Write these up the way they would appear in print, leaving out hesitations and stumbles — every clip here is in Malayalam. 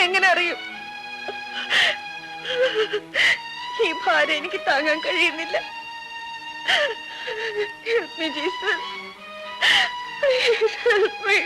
എങ്ങനെ അറിയും? ഈ ഭാരം എനിക്ക് താങ്ങാൻ കഴിയുന്നില്ല. Help me, Jesus. Please help me.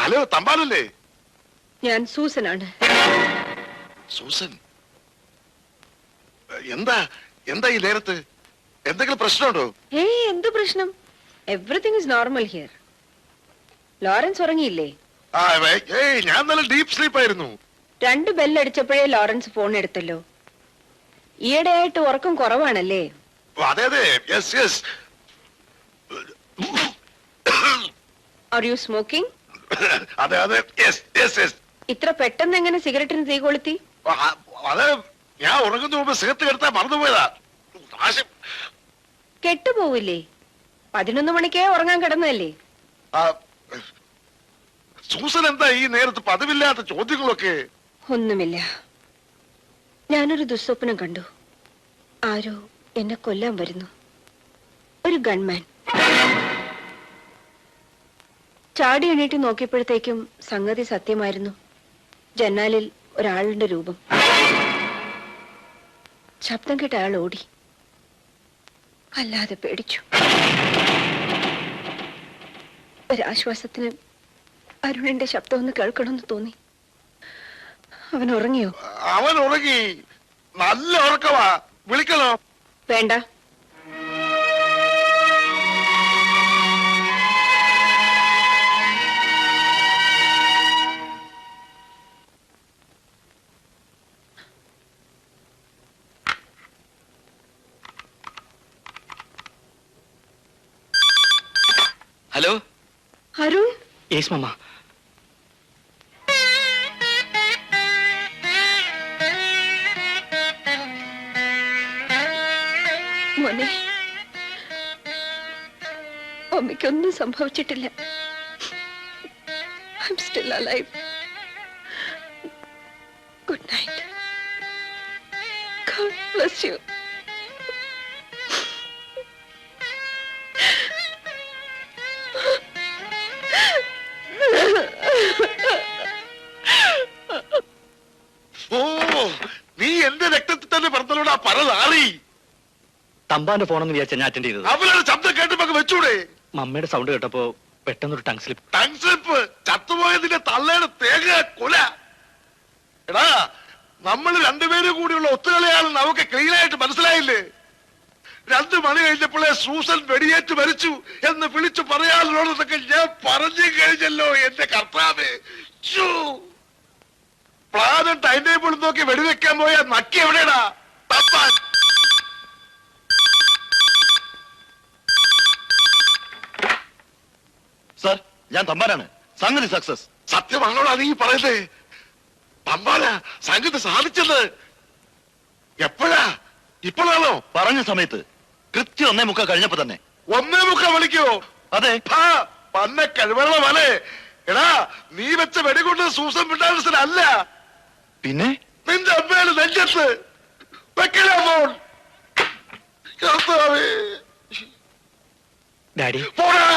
Hello, തമ്പാനല്ലേ? ഞാൻ സൂസനാണ്. സൂസൻ? എന്താ എന്താ ഈ നേരത്ത്? എന്തെങ്കിലും പ്രശ്നമുണ്ടോ? ഏയ്, എന്ത് പ്രശ്നം? Everything is normal here. Lawrence ഉറങ്ങിയില്ലേ? ഞാൻ നല്ല ഡീപ് സ്ലീപ്പ് ആയിരുന്നു. 2 ബെല്ലടിച്ചപ്പോഴേ ലോറൻസ് ഫോൺ എടുത്തല്ലോ. ഈയിടെയായിട്ട് ഉറക്കം കുറവാണല്ലേ? അതെ അതെ, yes yes. Are you smoking? അതെ അതെ, യെസ് യെസ് യെസ്. ഇത്ര പെട്ടെന്ന് എങ്ങനെ സിഗരറ്റിന് തീ കൊളുത്തി? അതെ, ഞാൻ ഉറങ്ങുന്ന മുമ്പ് സിഗരറ്റ് കെടുത്താൻ മറന്നുപോയതാ. കെട്ടുപോവില്ലേ? 11 മണിക്കേ ഉറങ്ങാൻ കിടന്നല്ലേ? സൂസൻ, എന്താ ഈ നേരത്ത് പതിവില്ലാത്ത ചോദ്യങ്ങളൊക്കെ? ഒന്നുമില്ല. ഞാനൊരു ദുസ്വപ്നം കണ്ടു. ആരോ എന്നെ കൊല്ലാൻ വരുന്നു. ഒരു ഗൺമാൻ. ചാടി എണീറ്റ് നോക്കിയപ്പോഴത്തേക്കും സംഗതി സത്യമായിരുന്നു. ജനാലിൽ ഒരാളുടെ രൂപം. ശബ്ദം കേട്ട അയാൾ ഓടി. അല്ലാതെ പേടിച്ചു. ഒരാശ്വാസത്തിന് അരുണിന്റെ ശബ്ദം ഒന്ന് കേൾക്കണമെന്ന് തോന്നി. അവൻ ഉറങ്ങിയോ? അവൻ ഉറങ്ങി. നല്ല ഉറക്കമാ. വിളിക്കണോ? വേണ്ട. ഹലോ, അരുൺ. യെസ് മമ്മ. മോനെ, അമ്മയ്ക്കൊന്നും സംഭവിച്ചിട്ടില്ല. I'm still alive. Good night. God bless you. നീ എന്റെ രക്തത്തിൽ തന്നെ പറഞ്ഞോടാ പരതാറി. തമ്പാന്റെ ഫോണെന്ന് വിചാരിച്ച ഞാൻ അറ്റൻഡ് ചെയ്തത്. അവരുടെ ശബ്ദം കേട്ടപ്പോ വെച്ചൂടെ? മമ്മയുടെ സൗണ്ട് കേട്ടപ്പോ പെട്ടെന്നൊരു ടങ് സ്ലിപ്പ്. Tongue slip? ചത്തുപോയതിന്റെ തള്ളയുടെ തേങ്ങ കൊല. എടാ, നമ്മൾ രണ്ടുപേരും കൂടിയുള്ള ഒത്തുകളിയാണ് നമുക്ക് ക്ലീൻ ആയിട്ട് മനസ്സിലായില്ലേ? 2 മണി കഴിഞ്ഞപ്പോഴേ സൂസൻ വെടിയേറ്റ് മരിച്ചു എന്ന് വിളിച്ചു പറയാനുള്ളതൊക്കെ ഞാൻ പറഞ്ഞു കഴിഞ്ഞല്ലോ എന്റെ കർത്താവേ. പ്ലാനും ടൈം ടേബിൾ നോക്കി വെടിവെക്കാൻ പോയ നക്കി എവിടെയാടാ തമ്പാൻ? സാർ, ഞാൻ തമ്പാനാണ്. സംഗതി സക്സസ്. സത്യമാണോടാ നീ പറയുന്നേ? തമ്പാന സംഗതി സാധിച്ചത് എപ്പോഴാ? ഇപ്പോഴാണോ? പറഞ്ഞ സമയത്ത് കൃത്യം 1:45 കഴിഞ്ഞപ്പോ തന്നെ. 1:45 വിളിക്കോ? അതെ. പന്നെ കഴിവുള്ള പോലെ. എടാ, നീ വെച്ച വെടികൊണ്ട് സൂസൻ പിണ്ടാൻസിനല്ല, പിന്നെ നിന്റെ അമ്മയുടെ നെഞ്ചത്ത് വെക്കലാ ഫോൺ. കർത്താവേ, ഡാഡി പോടാ.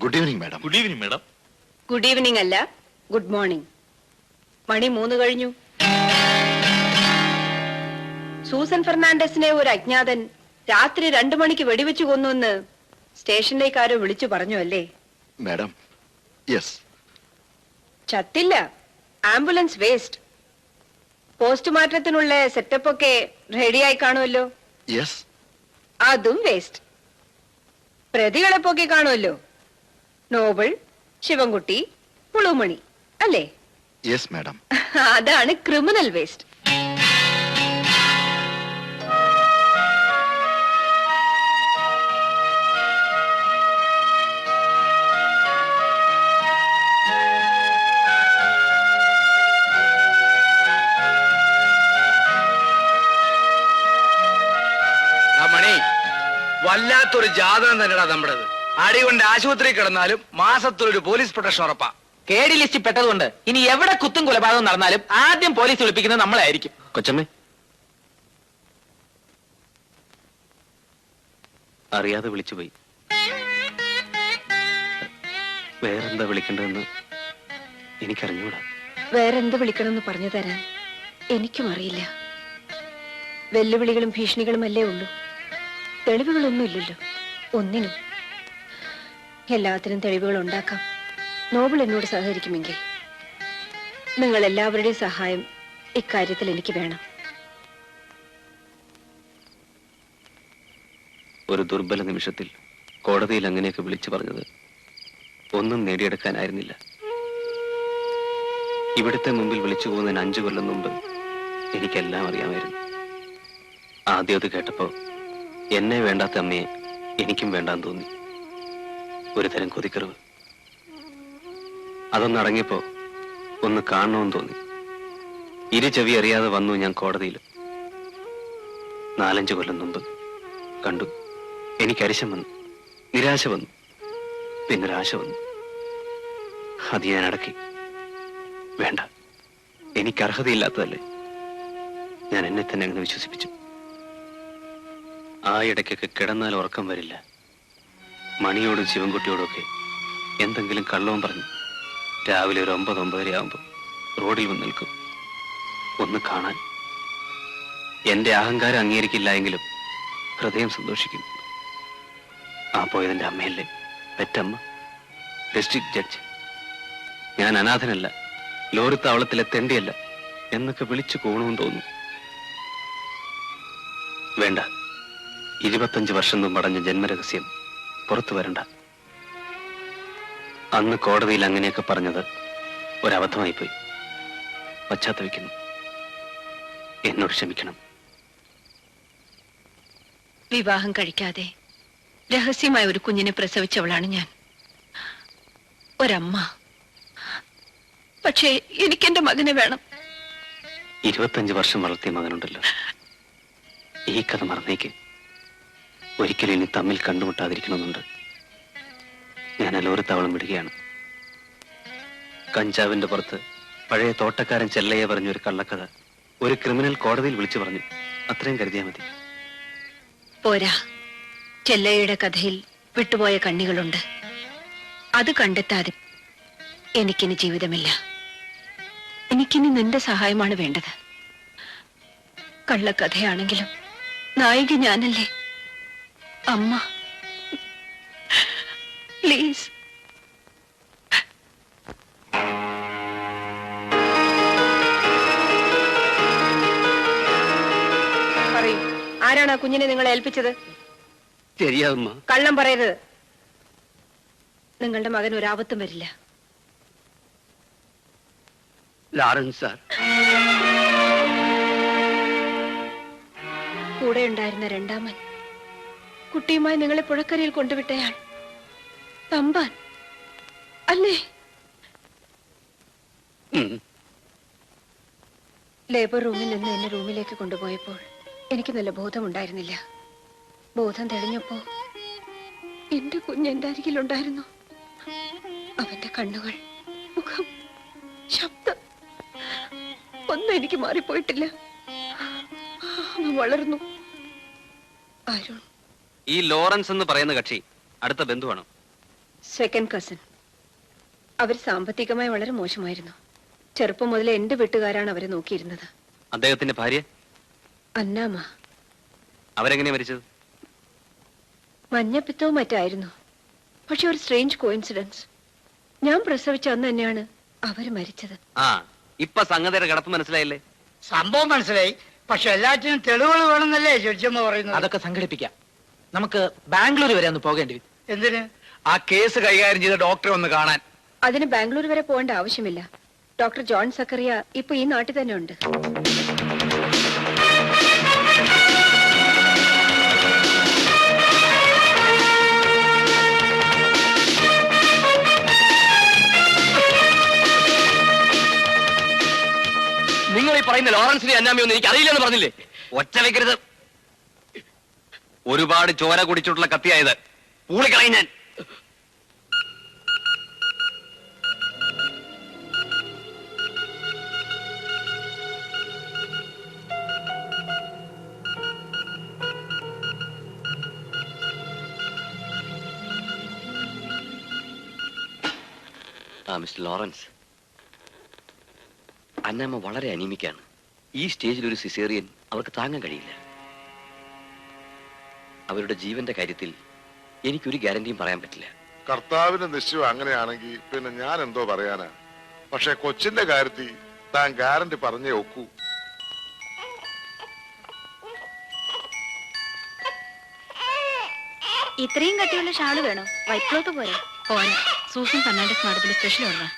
Good evening madam. Good evening madam. Good evening അല്ല, ഗുഡ് മോർണിംഗ്. മണി 3 കഴിഞ്ഞു. സൂസൻ ഫെർണാണ്ടസിനെ ഒരു അജ്ഞാതൻ രാത്രി 2 മണിക്ക് വെടിവെച്ചു കൊന്നുവെന്ന് സ്റ്റേഷനിലേക്കാരോ വിളിച്ചു പറഞ്ഞു അല്ലേ? Madam, yes. ചത്തില്ല, ആംബുലൻസ് വേസ്റ്റ്. പോസ്റ്റ്മോർട്ടത്തിനുള്ള സെറ്റപ്പ് ഒക്കെ റെഡിയായി കാണുമല്ലോ? യെസ്. അതും വേസ്റ്റ്. പ്രതികളെ പൊക്കി കാണുമല്ലോ? നോബിൾ, ശിവൻകുട്ടി, പുളുമണി അല്ലേ? Yes madam. അതാണ് ക്രിമിനൽ വേസ്റ്റ്. മണി, വല്ലാത്തൊരു ജാതകം തന്നെടാ നമ്മുടേത്. അടികൊണ്ട് ആശുപത്രി കിടന്നാലും മാസത്തിലൊരു പോലീസ് പ്രൊട്ടക്ഷൻ ഉറപ്പാ. കേടി ലിസ്റ്റ് പെട്ടതുകൊണ്ട് ഇനി എവിടെ കുത്തും കൊലപാതകം നടന്നാലും ആദ്യം പോലീസ് വിളിപ്പിക്കുന്നത് നമ്മളായിരിക്കും. കൊച്ചമ്മേ, അറിയാതെ വിളിച്ചുപോയി. വേറെന്താ വിളിക്കേണ്ടതെന്ന് എനിക്കറിഞ്ഞൂടാ. വേറെന്ത് വിളിക്കണമെന്ന് പറഞ്ഞു തരാൻ എനിക്കും അറിയില്ല. വെല്ലുവിളികളും ഭീഷണികളും അല്ലേ ഉള്ളൂ, തെളിവുകളൊന്നുമില്ലല്ലോ ഒന്നിനും. എല്ലാത്തിനും തെളിവുകൾ ഉണ്ടാക്കാം. നോബിൾ എന്നോട് സഹകരിക്കുമെങ്കിൽ നിങ്ങൾ എല്ലാവരുടെയും സഹായം ഇക്കാര്യത്തിൽ എനിക്ക് വേണം. ഒരു ദുർബല നിമിഷത്തിൽ കോടതിയിൽ അങ്ങനെയൊക്കെ വിളിച്ചു പറഞ്ഞത് ഒന്നും നേടിയെടുക്കാനായിരുന്നില്ല. ഇവിടുത്തെ മുമ്പിൽ വിളിച്ചു പോകുന്നതിന് 5 കൊല്ലം മുമ്പ് എനിക്കെല്ലാം അറിയാമായിരുന്നു. ആദ്യം അത് കേട്ടപ്പോ എന്നെ വേണ്ടാത്ത അമ്മയെ എനിക്കും വേണ്ടാന്ന് തോന്നി. ഒരു തരം കൊതിക്കറിവ്. അതൊന്നടങ്ങിയപ്പോ ഒന്ന് കാണണമെന്ന് തോന്നി. ഇരു ചെവി അറിയാതെ വന്നു ഞാൻ കോടതിയിൽ. 4-5 കൊല്ലം മുമ്പ് കണ്ടു. എനിക്ക് അരിശം വന്നു, നിരാശ വന്നു, പിന്നൊരാശ വന്നു. അത് ഞാൻ അടക്കി. വേണ്ട, എനിക്ക് അർഹതയില്ലാത്തതല്ലേ. ഞാൻ എന്നെ തന്നെ അങ്ങനെ വിശ്വസിപ്പിച്ചു. ആ ഇടയ്ക്കൊക്കെ കിടന്നാൽ ഉറക്കം വരില്ല. മണിയോടും ശിവൻകുട്ടിയോടും ഒക്കെ എന്തെങ്കിലും കള്ളവും പറഞ്ഞു രാവിലെ ഒരു 9-9:30 ആകുമ്പോൾ റോഡിൽ വന്ന് നിൽക്കും, ഒന്ന് കാണാൻ. എന്റെ അഹങ്കാരം അംഗീകരിക്കില്ല എങ്കിലും ഹൃദയം സന്തോഷിക്കും. ആ പോയതിന്റെ അമ്മയല്ലേ, പെറ്റമ്മ, ഡിസ്ട്രിക്ട് ജഡ്ജ്. ഞാൻ അനാഥനല്ല, ലോറിത്താവളത്തിലെ തെണ്ടിയല്ല എന്നൊക്കെ വിളിച്ചു പോകണമെന്ന് തോന്നുന്നു. വേണ്ട, 25 വർഷം മുമ്പ് അടഞ്ഞ ജന്മരഹസ്യം പുറത്തു വരണ്ട. അന്ന് കോടതിയിൽ അങ്ങനെയൊക്കെ പറഞ്ഞത് ഒരബദ്ധമായിപ്പോയി. പശ്ചാത്തപിക്കുന്നു. എന്നോട് ക്ഷമിക്കണം. വിവാഹം കഴിക്കാതെ രഹസ്യമായ ഒരു കുഞ്ഞിനെ പ്രസവിച്ചവളാണ് ഞാൻ, ഒരമ്മ. പക്ഷേ എനിക്കെന്റെ മകനെ വേണം. 25 വർഷം വളർത്തിയ മകനുണ്ടല്ലോ. ഈ കഥ മറന്നേക്ക്. ഒരിക്കലും ഇനി തമ്മിൽ കണ്ടുമുട്ടാതിരിക്കണമെന്നുണ്ട്. ഞാൻ ലോറിത്താവളം വിടുകയാണ്. കഞ്ചാവിന്റെ പുറത്ത് പഴയ തോട്ടക്കാരൻ ചെല്ലയെ പറഞ്ഞൊരു കള്ളക്കഥ ഒരു ക്രിമിനൽ കോടതിയിൽ വിളിച്ചു പറഞ്ഞു. അത്രയും കരുതിയാൽ മതി. പോരാ, ചെല്ലയുടെ കഥയിൽ വിട്ടുപോയ കണ്ണികളുണ്ട്. അത് കണ്ടെത്താതെ എനിക്കിനി ജീവിതമില്ല. എനിക്കിനി നിന്റെ സഹായമാണ് വേണ്ടത്. കള്ളക്കഥയാണെങ്കിലും നായിക ഞാനല്ലേ. അമ്മ, പ്ലീസ്. പറയൂ, ആരാണ് ആ കുഞ്ഞിനെ നിങ്ങളെ ഏൽപ്പിച്ചത്? ശരിയാവുമ്മ. കള്ളം പറയരുത്. നിങ്ങളുടെ മകൻ ഒരാപത്തും വരില്ല. Lawrence sir. കൂടെ ഉണ്ടായിരുന്ന രണ്ടാമൻ, കുട്ടിയുമായി നിങ്ങളെ പുഴക്കരയിൽ കൊണ്ടുവിട്ടയാൾ തമ്പാൻ അല്ലേ? ലേബർ റൂമിൽ നിന്ന് എന്നെ റൂമിലേക്ക് കൊണ്ടുപോയപ്പോൾ എനിക്ക് നല്ല ബോധമുണ്ടായിരുന്നില്ല. ബോധം തെളിഞ്ഞപ്പോ എന്റെ കുഞ്ഞ് എന്റെ അരികിലുണ്ടായിരുന്നു. അവന്റെ കണ്ണുകൾ, മുഖം, ശബ്ദം ഒന്നും എനിക്ക് മാറിപ്പോയിട്ടില്ല. അവൻ വളർന്നു. അരുൺ. ഈ ലോറൻസ് എന്ന് പറയുന്ന കക്ഷി അടുത്ത ബന്ധുവാണ്. Second cousin. അവർ സാമ്പത്തികമായി വളരെ മോശമായിരുന്നു. ചെറുപ്പം മുതലേ എന്റെ വീട്ടുകാരാണ് അവരെ നോക്കിയിരുന്നത്. അദ്ദേഹത്തിന്റെ ഭാര്യ അന്നാമ. അവരെങ്ങനെ മരിച്ചത്? മഞ്ഞപ്പിത്തവും മറ്റായിരുന്നു. പക്ഷെ ഒരു സ്ട്രേഞ്ച് കോയിൻസിഡൻസ്. ഞാൻ പ്രസവിച്ച അന്ന് തന്നെയാണ് അവര് മരിച്ചത്. ആ, ഇപ്പൊ സംഗതിയുടെ കിടപ്പ് മനസ്സിലായില്ലേ? സംഭവം മനസ്സിലായി. പക്ഷെ എല്ലാറ്റിനും തെളിവുകൾ വേണമെന്നല്ലേ ജഡ്ജമ്മ പറയുന്നത്? അതൊക്കെ സംഘടിപ്പിക്കാം. നമുക്ക് ബാംഗ്ലൂർ വരെ ഒന്ന് പോകേണ്ടി വരും. എന്തിന്? ആ കേസ് കൈകാര്യം ചെയ്ത ഡോക്ടറെ ഒന്ന് കാണാൻ. അതിന് ബാംഗ്ലൂർ വരെ പോകേണ്ട ആവശ്യമില്ല. ഡോക്ടർ ജോൺ സക്കറിയ ഇപ്പൊ ഈ നാട്ടിൽ തന്നെ ഉണ്ട്. നിങ്ങൾ ഈ പറയുന്ന ലോറൻസിനെ അന്നാമയൊന്നും എനിക്ക് അറിയില്ലെന്ന് പറഞ്ഞില്ലേ? ഒറ്റ വെക്കരുത്. ഒരുപാട് ചോര കുടിച്ചിട്ടുള്ള കത്തിയായത്. പൂളിക്കളയും ഞാൻ. മിസ്റ്റർ ലോറൻസ്, അന്നമ്മ വളരെ അനീമിക്കാണ്. ഈ സ്റ്റേജിൽ ഒരു സിസേറിയൻ അവർക്ക് താങ്ങാൻ കഴിയില്ല. അവരുടെ ജീവന്റെ കാര്യത്തിൽ എനിക്കൊരു ഗ്യാരണ്ടിയും പറയാൻ പറ്റില്ല. കർത്താവിന്റെ നിശ്ചയം അങ്ങനെയാണെങ്കിൽ പിന്നെ ഞാൻ എന്തോ പറയാനാ. പക്ഷെ കൊച്ചിന്റെ കാര്യത്തിൽ താൻ ഗ്യാരണ്ടി പറഞ്ഞേ ഒക്കൂ. ഇത്രയും കട്ടിയുള്ള ഷാള് വേണോ? വൈറ്റ് ക്ലോത്ത് പോരെ? പോരാ, സൂസൻ ഫെർണാണ്ടസ് നാടകത്തിൽ സ്പെഷ്യൽ ഓർഡറാ.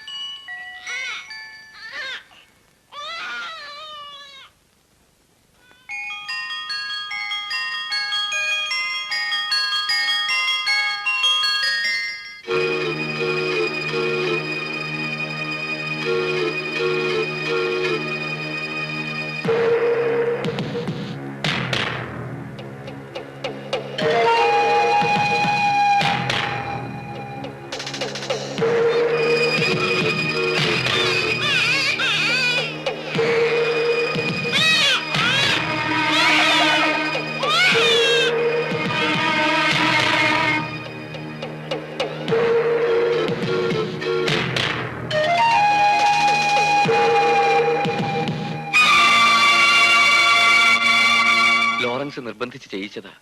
ലോറൻസ് നിർബന്ധിച്ച് ചെയ്യിച്ചതാ.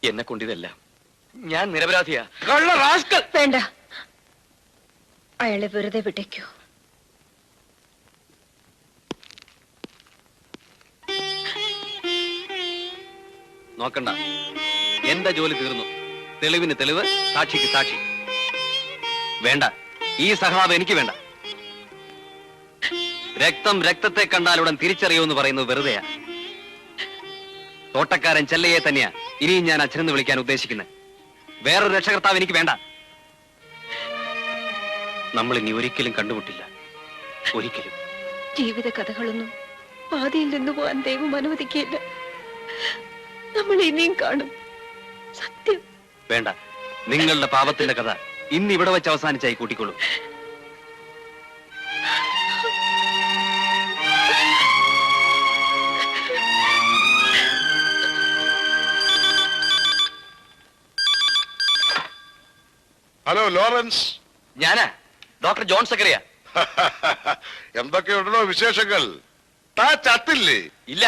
എന്നെ കൊണ്ടിതെല്ലാം. ഞാൻ നിരപരാധിയാ. വേണ്ട, അയാളെ വെറുതെ വിട്ടേക്കൂ. നോക്കണ്ട, എന്റെ ജോലി തീർന്നു. തെളിവിന് തെളിവ്, സാക്ഷിക്ക് സാക്ഷി. വേണ്ട, ഈ സഹതാപം എനിക്ക് വേണ്ട. രക്തം രക്തത്തെ കണ്ടാലുടൻ തിരിച്ചറിയുമെന്ന് പറയുന്നത് വെറുതെയാ. തോട്ടക്കാരൻ ചെല്ലയെ തന്നെയാ ഇനിയും ഞാൻ അച്ഛനെന്ന് വിളിക്കാൻ ഉദ്ദേശിക്കുന്നത്. വേറൊരു രക്ഷകർത്താവ് എനിക്ക് വേണ്ട. നമ്മൾ ഇനി ഒരിക്കലും കണ്ടുമുട്ടില്ല, ഒരിക്കലും. ജീവിത കഥകളൊന്നും പാതിയിൽ നിന്ന് പോകാൻ ദൈവം അനുവദിക്കില്ല. നമ്മൾ ഇനിയും കാണും. സത്യം. വേണ്ട, നിങ്ങളുടെ പാപത്തിന്റെ കഥ ഇന്ന് ഇവിടെ വെച്ച് അവസാനിച്ചായി കൂട്ടിക്കൊള്ളൂ. Hello Lawrence. ഞാനാ. Doctor John Zachariah. എന്തൊക്കെയുണ്ടോ വിശേഷങ്ങൾ? താ ചത്തില്ലേ? ഇല്ല,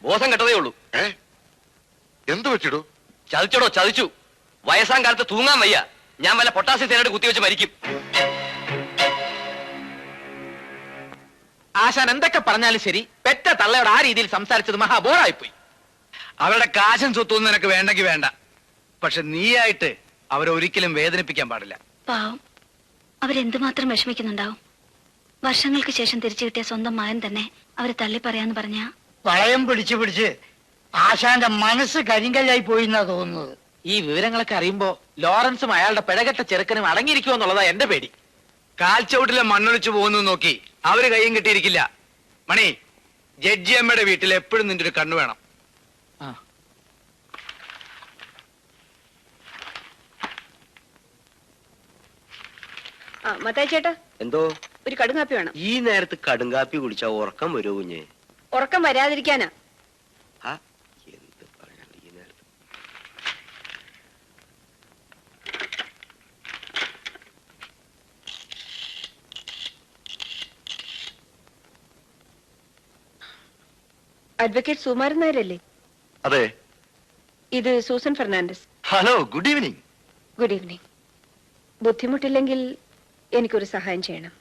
ബോധം കെട്ടതേ ഉള്ളൂ. എന്തു പറ്റിടൂ? ചതിച്ചടോ, ചതിച്ചു. വയസ്സാം കാലത്ത് തൂങ്ങാൻ വയ്യ. ഞാൻ വല്ല പൊട്ടാസ്യം തേനോട് കുത്തിവെച്ച് മരിക്കും. ആശാൻ എന്തൊക്കെ പറഞ്ഞാലും ശരി, പെറ്റ തള്ളയോട് ആ രീതിയിൽ സംസാരിച്ചത് മഹാബോറായിപ്പോയി. അവരുടെ കാശും സ്വത്തൊന്നും നിനക്ക് വേണ്ടെങ്കിൽ വേണ്ട. പക്ഷെ നീയായിട്ട് അവരെ ഒരിക്കലും വേദനിപ്പിക്കാൻ പാടില്ല. പാവം, അവരെന്തുമാത്രം വിഷമിക്കുന്നുണ്ടാവും. വർഷങ്ങൾക്ക് ശേഷം തിരിച്ചു കിട്ടിയ സ്വന്തം മകൻ തന്നെ അവരെ തള്ളി പറയാന്ന് പറഞ്ഞ വളയം പിടിച്ച് പിടിച്ച് ആശാന്റെ മനസ്സ് കരിങ്കല്ലായി പോയി എന്നാ തോന്നുന്നത്. ഈ വിവരങ്ങളൊക്കെ അറിയുമ്പോ ലോറൻസും അയാളുടെ പിഴകെട്ട ചെറുക്കനും അടങ്ങിയിരിക്കുമോ എന്നുള്ളതാ എന്റെ പേടി. കാൽച്ചവിട്ടിലെ മണ്ണൊലിച്ചു പോകുന്നു നോക്കി അവര് കയ്യും കിട്ടിയിരിക്കില്ല. മണി, ജഡ്ജി അമ്മയുടെ വീട്ടിൽ എപ്പോഴും നിന്റെ ഒരു കണ്ണു വേണം. ആ മത്തായി ചേട്ടാ, എന്തോ ഒരു കടുങ്കാപ്പി വേണം. ഈ നേരത്ത് കടുങ്കാപ്പി കുടിച്ചാ ഉറക്കം വരുമോ കുഞ്ഞേ? ഉറക്കം വരാതിരിക്കാനാ. ആ, എന്ത് പറയാൻ ഈ നേരത്ത്. അഡ്വക്കേറ്റ് സുമാരൻ നായരല്ലേ? അതെ. ഇത് Susan Fernandez. Hello, good evening. Good evening. ബുദ്ധിമുട്ടില്ലെങ്കിൽ എനിക്കൊരു സഹായം ചെയ്യണം.